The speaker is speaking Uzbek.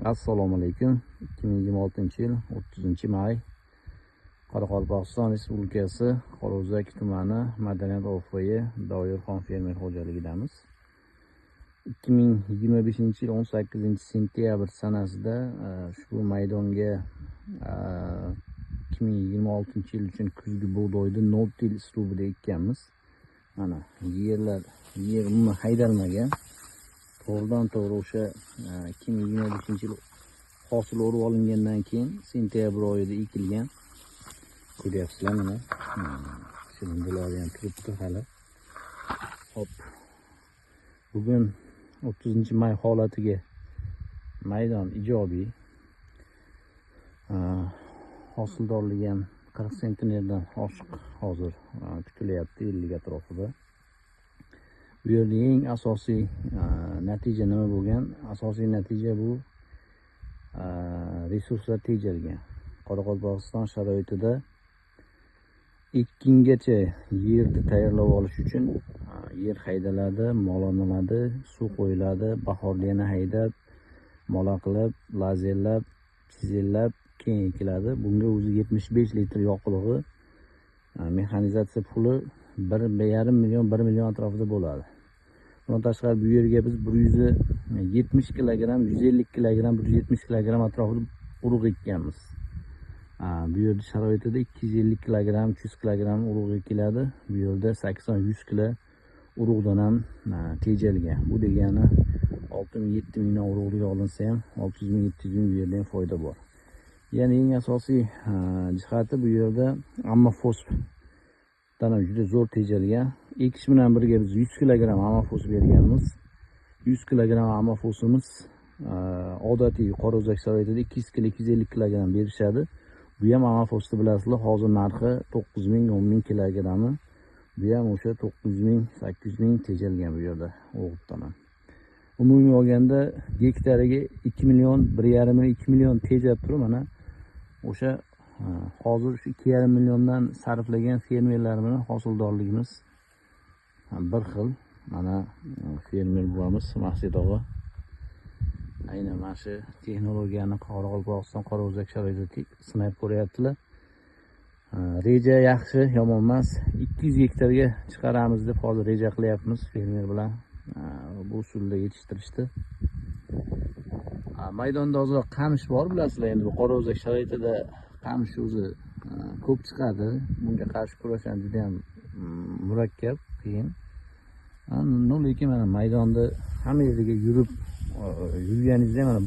Assalomu alaykum. 2026-yil 30-may Qoraqalpog'iston Respublikasi Qorao'zak tumani Madaniyat OFI Doirxon fermer xo'jaligidamiz. 2025-yil 18-sentyabr sanasida ushbu maydonga 2026-yil uchun kuzgi bug'doyni no-till uslubida ekkanmiz. Mana yer umuman haydalmagan. To'g'ridan to'g'ri o'sha 2025-yil hosil o'rib olingandan keyin sentyabr oyida ekilgan. Ko'ryapsizlar mana. Shunday ham turibdi hali. Hop. Bugun 30-may holatiga maydon ijobiy. Hosildorligi ham 40 sentnerdan oshiq hozir kutilyapti 50 atrofida. Bu yerda eng asosiy natija nima bo'lgan? Asosiy natija bu resurslar tejalgan. Qoraqalpog'iston sharoitida ekkingacha yerni tayyorlab olish uchun yer haydaladi, molanadi, suv qo'yiladi, bahorda yana haydab, mola qilib, lazerlab, chizellab keyin ekiladi. Bunga o'zi 75 litr yoqilg'i, mexanizatsiya puli 1,5 million, 1 million atrofida bo'ladi. Bundan tashqari bu yerga biz 170 kg, 150 kg, 170 kg atrofida urug' ekkanmiz. Bu yerda sharoitida 250 kg, 300 kg urug' ekiladi. Bu yerda 80-100 kg urug'dan ham tejalgan. Bu degani 6-7 ming urug'lik olinsa ham 600 ming, 700 ming bu yerda ham foyda bor. Ya'ni eng asosiy jihati bu yerda ammofosdan juda zo'r tejalgan. Ekish bilan birga biz 100 kg ammofos berganmiz. 100 kg ammofosimiz odatiy Qorao'zak sharoitida 200 kg, 250 kg berishadi. Bu ham ammofosni bilasizlar, hozir narxi 9 ming, 10 ming kilogrammi. Bu ham o'sha 900 ming, 800 ming tejalgan bu yerda o'g'itdan ham. Umumiy olganda gektariga 2 million, 1,5 million, 2 million tejab turib, mana o'sha hozir 2,5 milliondan sarflagan fermerlar bilan hosildorligimiz bir xil. Mana fermer bo'lamiz, Maqsad og'a. Aynan mana shu texnologiyani Qoraqalpog'iston Qorao'zak sharoitida sinab ko'ryaptilar. Reja yaxshi, yomon emas. 200 gektarga chiqaramiz deb hozir reja qilyapmiz fermer bilan. Bu usulda yetishtirishdi. Maydonda hozir qamish bor, bilasizlar, endi bu Qorao'zak sharoitida qamish o'zi ko'p chiqadi. Bunga qarshi kurashgan juda ham murakkab, qiyin. Lekin mana maydonda hamma yerga yurganingizda mana